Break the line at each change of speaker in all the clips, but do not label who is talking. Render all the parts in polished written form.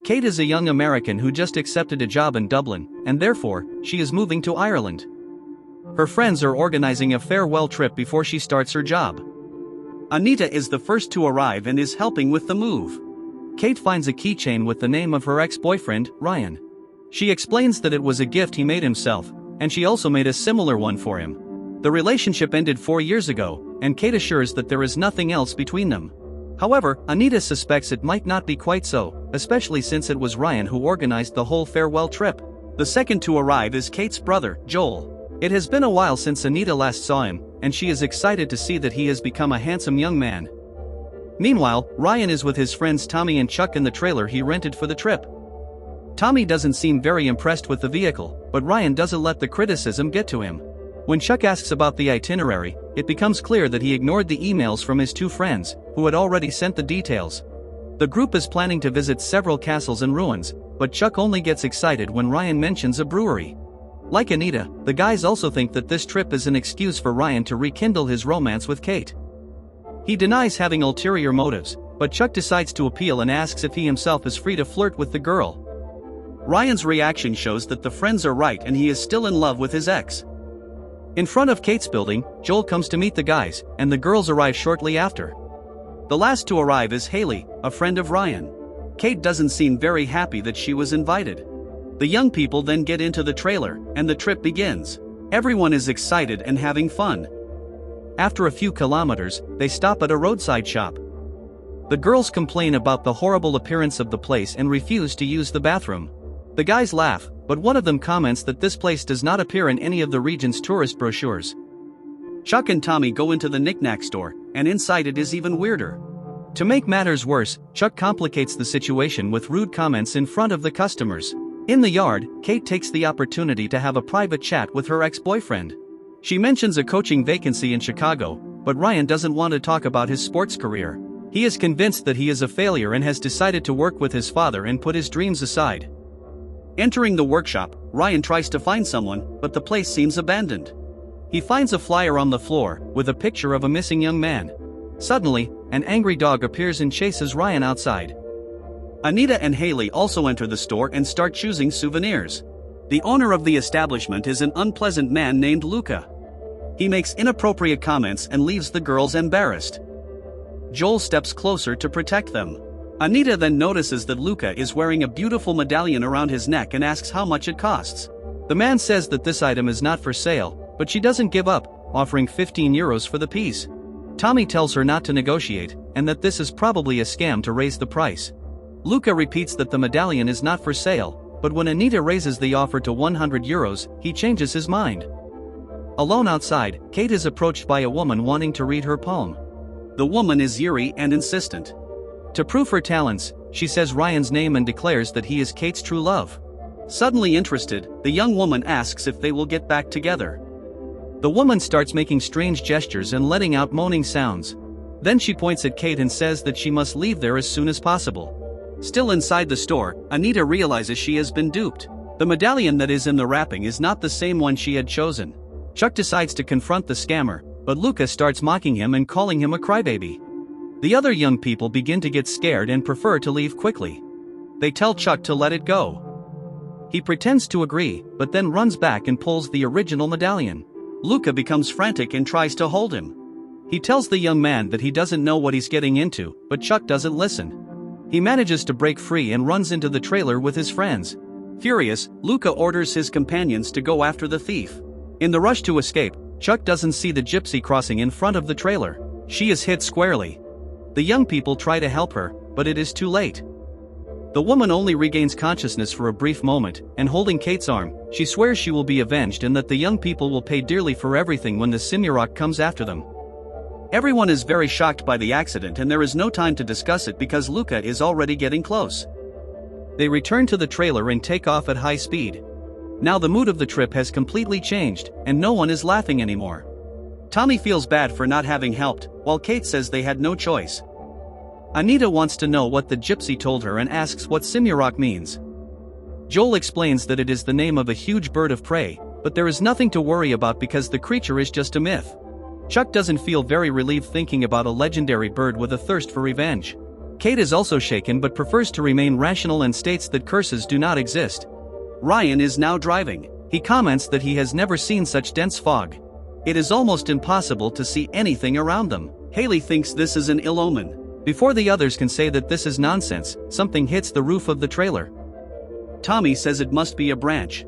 Kate is a young American who just accepted a job in Dublin, and therefore, she is moving to Ireland. Her friends are organizing a farewell trip before she starts her job. Anita is the first to arrive and is helping with the move. Kate finds a keychain with the name of her ex-boyfriend, Ryan. She explains that it was a gift he made himself, and she also made a similar one for him. The relationship ended 4 years ago, and Kate assures that there is nothing else between them. However, Anita suspects it might not be quite so, especially since it was Ryan who organized the whole farewell trip. The second to arrive is Kate's brother, Joel. It has been a while since Anita last saw him, and she is excited to see that he has become a handsome young man. Meanwhile, Ryan is with his friends Tommy and Chuck in the trailer he rented for the trip. Tommy doesn't seem very impressed with the vehicle, but Ryan doesn't let the criticism get to him. When Chuck asks about the itinerary, it becomes clear that he ignored the emails from his two friends, who had already sent the details. The group is planning to visit several castles and ruins, but Chuck only gets excited when Ryan mentions a brewery. Like Anita, the guys also think that this trip is an excuse for Ryan to rekindle his romance with Kate. He denies having ulterior motives, but Chuck decides to appeal and asks if he himself is free to flirt with the girl. Ryan's reaction shows that the friends are right and he is still in love with his ex. In front of Kate's building, Joel comes to meet the guys, and the girls arrive shortly after. The last to arrive is Haley, a friend of Ryan. Kate doesn't seem very happy that she was invited. The young people then get into the trailer, and the trip begins. Everyone is excited and having fun. After a few kilometers, they stop at a roadside shop. The girls complain about the horrible appearance of the place and refuse to use the bathroom. The guys laugh, but one of them comments that this place does not appear in any of the region's tourist brochures. Chuck and Tommy go into the knick-knack store, and inside it is even weirder. To make matters worse, Chuck complicates the situation with rude comments in front of the customers. In the yard, Kate takes the opportunity to have a private chat with her ex-boyfriend. She mentions a coaching vacancy in Chicago, but Ryan doesn't want to talk about his sports career. He is convinced that he is a failure and has decided to work with his father and put his dreams aside. Entering the workshop, Ryan tries to find someone, but the place seems abandoned. He finds a flyer on the floor, with a picture of a missing young man. Suddenly, an angry dog appears and chases Ryan outside. Anita and Haley also enter the store and start choosing souvenirs. The owner of the establishment is an unpleasant man named Luca. He makes inappropriate comments and leaves the girls embarrassed. Joel steps closer to protect them. Anita then notices that Luca is wearing a beautiful medallion around his neck and asks how much it costs. The man says that this item is not for sale, but she doesn't give up, offering 15 euros for the piece. Tommy tells her not to negotiate, and that this is probably a scam to raise the price. Luca repeats that the medallion is not for sale, but when Anita raises the offer to 100 euros, he changes his mind. Alone outside, Kate is approached by a woman wanting to read her poem. The woman is eerie and insistent. To prove her talents, she says Ryan's name and declares that he is Kate's true love. Suddenly interested, the young woman asks if they will get back together. The woman starts making strange gestures and letting out moaning sounds. Then she points at Kate and says that she must leave there as soon as possible. Still inside the store, Anita realizes she has been duped. The medallion that is in the wrapping is not the same one she had chosen. Chuck decides to confront the scammer, but Luca starts mocking him and calling him a crybaby. The other young people begin to get scared and prefer to leave quickly. They tell Chuck to let it go. He pretends to agree, but then runs back and pulls the original medallion. Luca becomes frantic and tries to hold him. He tells the young man that he doesn't know what he's getting into, but Chuck doesn't listen. He manages to break free and runs into the trailer with his friends. Furious, Luca orders his companions to go after the thief. In the rush to escape, Chuck doesn't see the gypsy crossing in front of the trailer. She is hit squarely. The young people try to help her, but it is too late. The woman only regains consciousness for a brief moment, and holding Kate's arm, she swears she will be avenged and that the young people will pay dearly for everything when the simok comes after them. Everyone is very shocked by the accident and there is no time to discuss it because Luca is already getting close. They return to the trailer and take off at high speed. Now the mood of the trip has completely changed, and no one is laughing anymore. Tommy feels bad for not having helped, while Kate says they had no choice. Anita wants to know what the gypsy told her and asks what simok means. Joel explains that it is the name of a huge bird of prey, but there is nothing to worry about because the creature is just a myth. Chuck doesn't feel very relieved thinking about a legendary bird with a thirst for revenge. Kate is also shaken but prefers to remain rational and states that curses do not exist. Ryan is now driving. He comments that he has never seen such dense fog. It is almost impossible to see anything around them. Haley thinks this is an ill omen. Before the others can say that this is nonsense, something hits the roof of the trailer. Tommy says it must be a branch.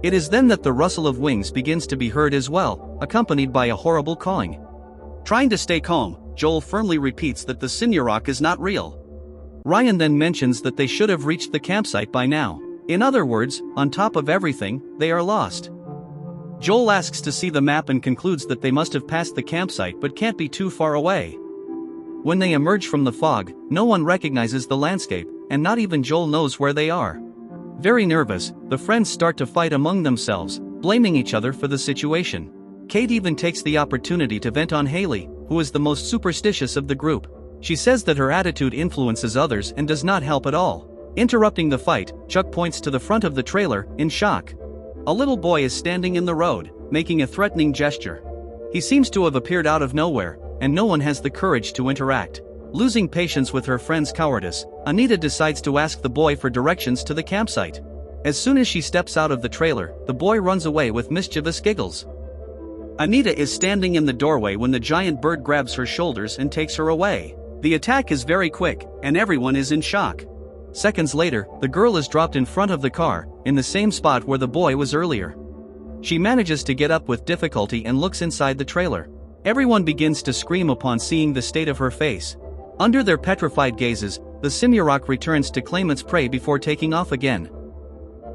It is then that the rustle of wings begins to be heard as well, accompanied by a horrible cawing. Trying to stay calm, Joel firmly repeats that the simurok is not real. Ryan then mentions that they should have reached the campsite by now. In other words, on top of everything, they are lost. Joel asks to see the map and concludes that they must have passed the campsite but can't be too far away. When they emerge from the fog, no one recognizes the landscape, and not even Joel knows where they are. Very nervous, the friends start to fight among themselves, blaming each other for the situation. Kate even takes the opportunity to vent on Haley, who is the most superstitious of the group. She says that her attitude influences others and does not help at all. Interrupting the fight, Chuck points to the front of the trailer, in shock. A little boy is standing in the road, making a threatening gesture. He seems to have appeared out of nowhere, and no one has the courage to interact. Losing patience with her friend's cowardice, Anita decides to ask the boy for directions to the campsite. As soon as she steps out of the trailer, the boy runs away with mischievous giggles. Anita is standing in the doorway when the giant bird grabs her shoulders and takes her away. The attack is very quick, and everyone is in shock. Seconds later, the girl is dropped in front of the car, in the same spot where the boy was earlier. She manages to get up with difficulty and looks inside the trailer. Everyone begins to scream upon seeing the state of her face. Under their petrified gazes, the simurok returns to claim its prey before taking off again.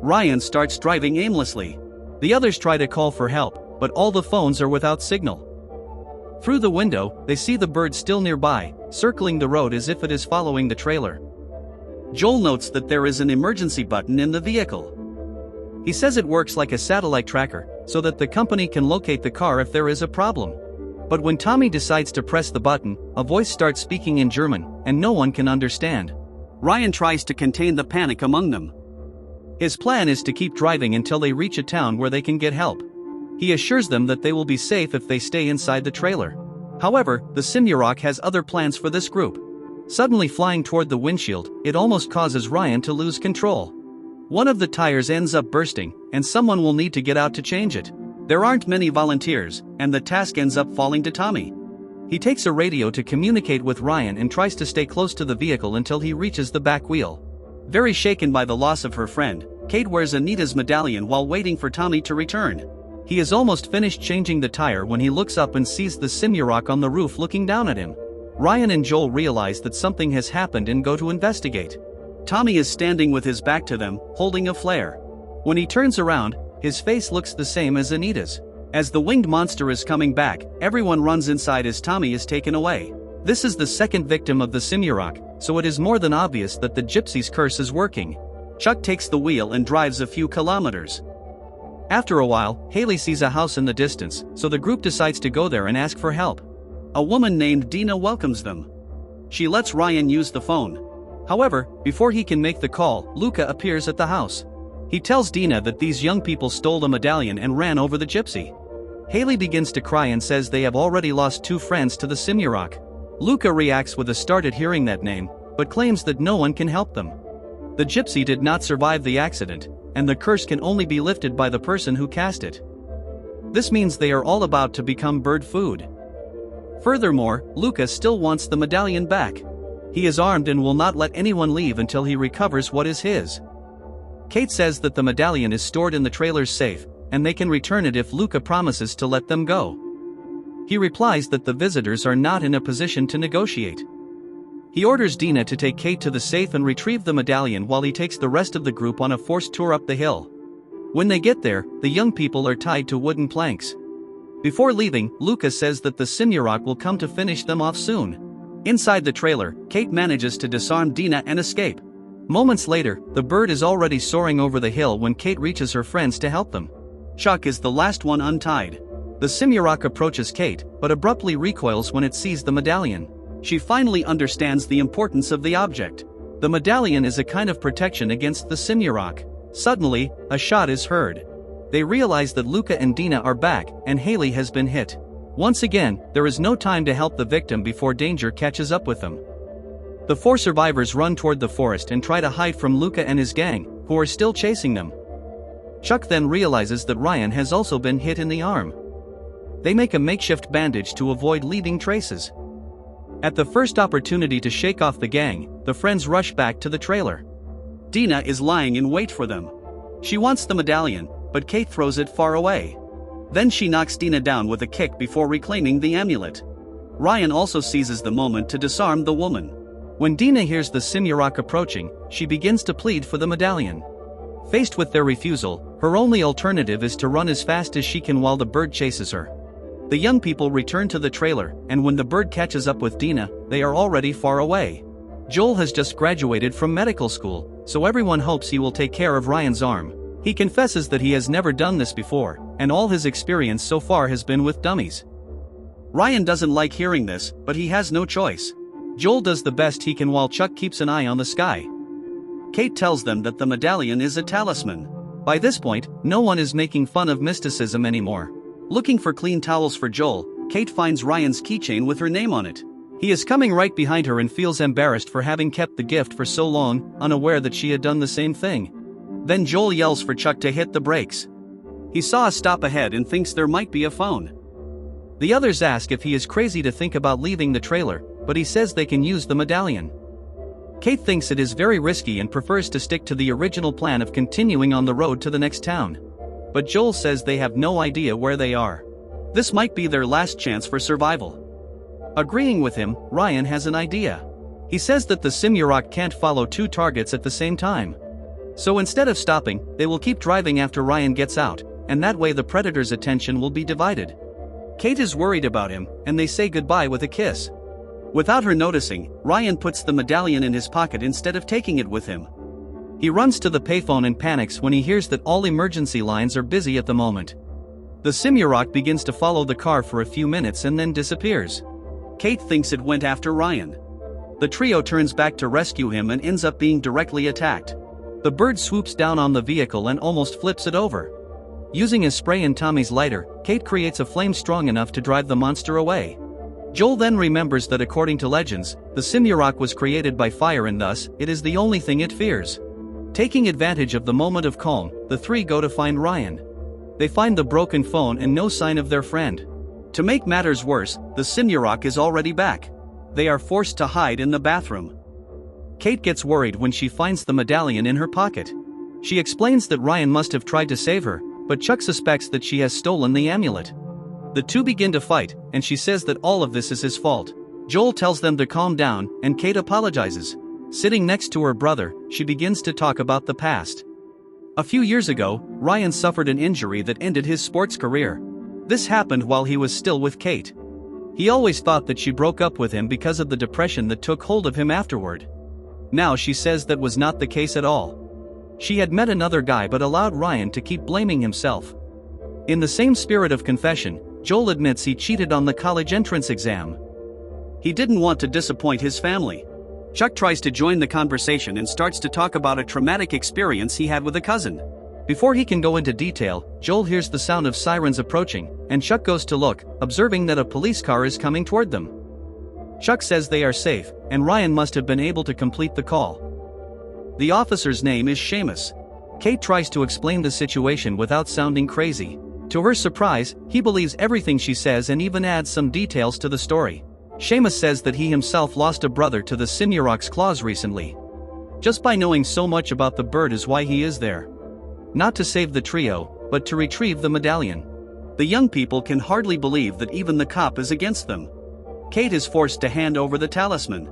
Ryan starts driving aimlessly. The others try to call for help, but all the phones are without signal. Through the window, they see the bird still nearby, circling the road as if it is following the trailer. Joel notes that there is an emergency button in the vehicle. He says it works like a satellite tracker, so that the company can locate the car if there is a problem. But when Tommy decides to press the button, a voice starts speaking in German, and no one can understand. Ryan tries to contain the panic among them. His plan is to keep driving until they reach a town where they can get help. He assures them that they will be safe if they stay inside the trailer. However, the simurok has other plans for this group. Suddenly flying toward the windshield, it almost causes Ryan to lose control. One of the tires ends up bursting, and someone will need to get out to change it. There aren't many volunteers, and the task ends up falling to Tommy. He takes a radio to communicate with Ryan and tries to stay close to the vehicle until he reaches the back wheel. Very shaken by the loss of her friend, Kate wears Anita's medallion while waiting for Tommy to return. He is almost finished changing the tire when he looks up and sees the simurok on the roof looking down at him. Ryan and Joel realize that something has happened and go to investigate. Tommy is standing with his back to them, holding a flare. When he turns around, his face looks the same as Anita's. As the winged monster is coming back, everyone runs inside as Tommy is taken away. This is the second victim of the simurok, so it is more than obvious that the Gypsy's curse is working. Chuck takes the wheel and drives a few kilometers. After a while, Haley sees a house in the distance, so the group decides to go there and ask for help. A woman named Dina welcomes them. She lets Ryan use the phone. However, before he can make the call, Luca appears at the house. He tells Dina that these young people stole the medallion and ran over the Gypsy. Haley begins to cry and says they have already lost 2 friends to the simurok. Luca reacts with a start at hearing that name, but claims that no one can help them. The Gypsy did not survive the accident, and the curse can only be lifted by the person who cast it. This means they are all about to become bird food. Furthermore, Luca still wants the medallion back. He is armed and will not let anyone leave until he recovers what is his. Kate says that the medallion is stored in the trailer's safe, and they can return it if Luca promises to let them go. He replies that the visitors are not in a position to negotiate. He orders Dina to take Kate to the safe and retrieve the medallion while he takes the rest of the group on a forced tour up the hill. When they get there, the young people are tied to wooden planks. Before leaving, Luca says that the simurok will come to finish them off soon. Inside the trailer, Kate manages to disarm Dina and escape. Moments later, the bird is already soaring over the hill when Kate reaches her friends to help them. Chuck is the last one untied. The simurok approaches Kate, but abruptly recoils when it sees the medallion. She finally understands the importance of the object. The medallion is a kind of protection against the simurok. Suddenly, a shot is heard. They realize that Luca and Dina are back, and Haley has been hit. Once again, there is no time to help the victim before danger catches up with them. The four survivors run toward the forest and try to hide from Luca and his gang, who are still chasing them. Chuck then realizes that Ryan has also been hit in the arm. They make a makeshift bandage to avoid leaving traces. At the first opportunity to shake off the gang, the friends rush back to the trailer. Dina is lying in wait for them. She wants the medallion, but Kate throws it far away. Then she knocks Dina down with a kick before reclaiming the amulet. Ryan also seizes the moment to disarm the woman. When Dina hears the simok approaching, she begins to plead for the medallion. Faced with their refusal, her only alternative is to run as fast as she can while the bird chases her. The young people return to the trailer, and when the bird catches up with Dina, they are already far away. Joel has just graduated from medical school, so everyone hopes he will take care of Ryan's arm. He confesses that he has never done this before, and all his experience so far has been with dummies. Ryan doesn't like hearing this, but he has no choice. Joel does the best he can while Chuck keeps an eye on the sky. Kate tells them that the medallion is a talisman. By this point, no one is making fun of mysticism anymore. Looking for clean towels for Joel, Kate finds Ryan's keychain with her name on it. He is coming right behind her and feels embarrassed for having kept the gift for so long, unaware that she had done the same thing. Then Joel yells for Chuck to hit the brakes. He saw a stop ahead and thinks there might be a phone. The others ask if he is crazy to think about leaving the trailer, but he says they can use the medallion. Kate thinks it is very risky and prefers to stick to the original plan of continuing on the road to the next town. But Joel says they have no idea where they are. This might be their last chance for survival. Agreeing with him, Ryan has an idea. He says that the simok can't follow two targets at the same time. So instead of stopping, they will keep driving after Ryan gets out, and that way the predator's attention will be divided. Kate is worried about him, and they say goodbye with a kiss. Without her noticing, Ryan puts the medallion in his pocket instead of taking it with him. He runs to the payphone and panics when he hears that all emergency lines are busy at the moment. The simok begins to follow the car for a few minutes and then disappears. Kate thinks it went after Ryan. The trio turns back to rescue him and ends up being directly attacked. The bird swoops down on the vehicle and almost flips it over. Using his spray and Tommy's lighter, Kate creates a flame strong enough to drive the monster away. Joel then remembers that according to legends, the simok was created by fire and thus, it is the only thing it fears. Taking advantage of the moment of calm, the three go to find Ryan. They find the broken phone and no sign of their friend. To make matters worse, the simok is already back. They are forced to hide in the bathroom. Kate gets worried when she finds the medallion in her pocket. She explains that Ryan must have tried to save her, but Chuck suspects that she has stolen the amulet. The two begin to fight, and she says that all of this is his fault. Joel tells them to calm down, and Kate apologizes. Sitting next to her brother, she begins to talk about the past. A few years ago, Ryan suffered an injury that ended his sports career. This happened while he was still with Kate. He always thought that she broke up with him because of the depression that took hold of him afterward. Now she says that was not the case at all. She had met another guy but allowed Ryan to keep blaming himself. In the same spirit of confession, Joel admits he cheated on the college entrance exam. He didn't want to disappoint his family. Chuck tries to join the conversation and starts to talk about a traumatic experience he had with a cousin. Before he can go into detail, Joel hears the sound of sirens approaching, and Chuck goes to look, observing that a police car is coming toward them. Chuck says they are safe, and Ryan must have been able to complete the call. The officer's name is Seamus. Kate tries to explain the situation without sounding crazy. To her surprise, he believes everything she says and even adds some details to the story. Seamus says that he himself lost a brother to the simok's claws recently. Just by knowing so much about the bird is why he is there. Not to save the trio, but to retrieve the medallion. The young people can hardly believe that even the cop is against them. Kate is forced to hand over the talisman.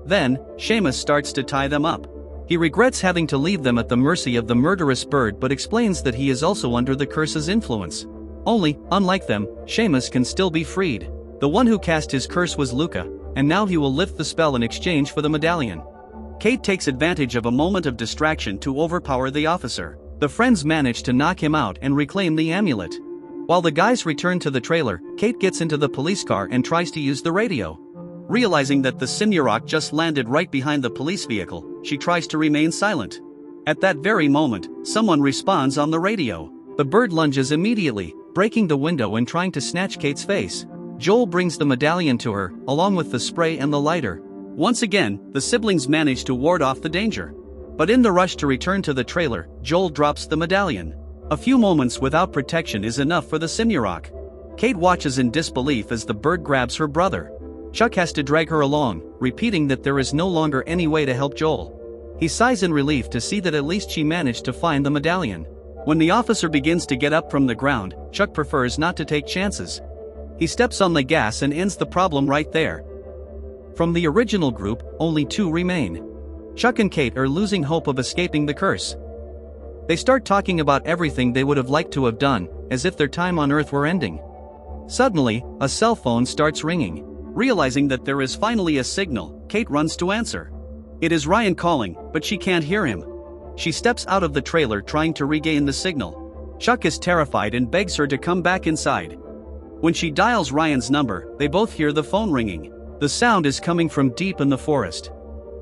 Then, Seamus starts to tie them up. He regrets having to leave them at the mercy of the murderous bird but explains that he is also under the curse's influence. Only, unlike them, Seamus can still be freed. The one who cast his curse was Luca, and now he will lift the spell in exchange for the medallion. Kate takes advantage of a moment of distraction to overpower the officer. The friends manage to knock him out and reclaim the amulet. While the guys return to the trailer, Kate gets into the police car and tries to use the radio. Realizing that the simok just landed right behind the police vehicle, she tries to remain silent. At that very moment, someone responds on the radio. The bird lunges immediately, breaking the window and trying to snatch Kate's face. Joel brings the medallion to her, along with the spray and the lighter. Once again, the siblings manage to ward off the danger. But in the rush to return to the trailer, Joel drops the medallion. A few moments without protection is enough for the simurok. Kate watches in disbelief as the bird grabs her brother. Chuck has to drag her along, repeating that there is no longer any way to help Joel. He sighs in relief to see that at least she managed to find the medallion. When the officer begins to get up from the ground, Chuck prefers not to take chances. He steps on the gas and ends the problem right there. From the original group, only 2 remain. Chuck and Kate are losing hope of escaping the curse. They start talking about everything they would have liked to have done, as if their time on Earth were ending. Suddenly, a cell phone starts ringing. Realizing that there is finally a signal, Kate runs to answer. It is Ryan calling, but she can't hear him. She steps out of the trailer trying to regain the signal. Chuck is terrified and begs her to come back inside. When she dials Ryan's number, they both hear the phone ringing. The sound is coming from deep in the forest.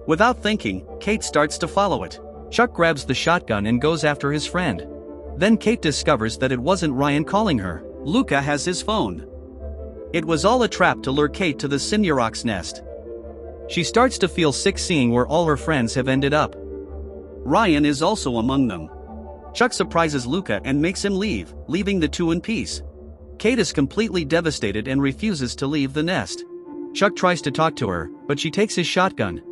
Without thinking, Kate starts to follow it. Chuck grabs the shotgun and goes after his friend. Then Kate discovers that it wasn't Ryan calling her. Luca has his phone. It was all a trap to lure Kate to the simurok's nest. She starts to feel sick seeing where all her friends have ended up. Ryan is also among them. Chuck surprises Luca and makes him leave, leaving the 2 in peace. Kate is completely devastated and refuses to leave the nest. Chuck tries to talk to her, but she takes his shotgun.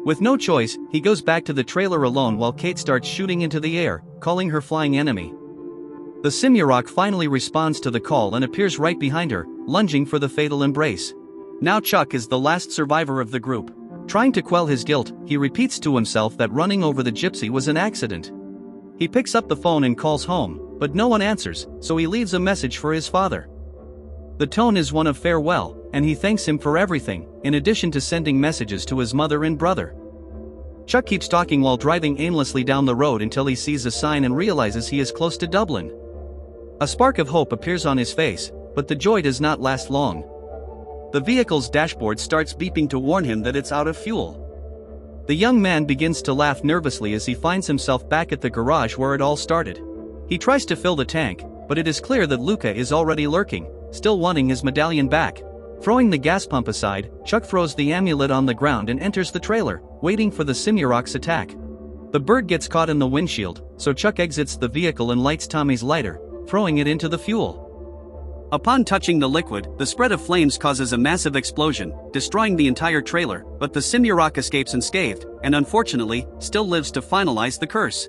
With no choice, he goes back to the trailer alone while Kate starts shooting into the air, calling her flying enemy. The simurok finally responds to the call and appears right behind her, lunging for the fatal embrace. Now Chuck is the last survivor of the group. Trying to quell his guilt, he repeats to himself that running over the gypsy was an accident. He picks up the phone and calls home, but no one answers, so he leaves a message for his father. The tone is one of farewell, and he thanks him for everything, in addition to sending messages to his mother and brother. Chuck keeps talking while driving aimlessly down the road until he sees a sign and realizes he is close to Dublin. A spark of hope appears on his face, but the joy does not last long. The vehicle's dashboard starts beeping to warn him that it's out of fuel. The young man begins to laugh nervously as he finds himself back at the garage where it all started. He tries to fill the tank, but it is clear that Luca is already lurking, still wanting his medallion back. Throwing the gas pump aside, Chuck throws the amulet on the ground and enters the trailer, waiting for the simurok's attack. The bird gets caught in the windshield, so Chuck exits the vehicle and lights Tommy's lighter, throwing it into the fuel. Upon touching the liquid, the spread of flames causes a massive explosion, destroying the entire trailer, but the simurok escapes unscathed, and unfortunately, still lives to finalize the curse.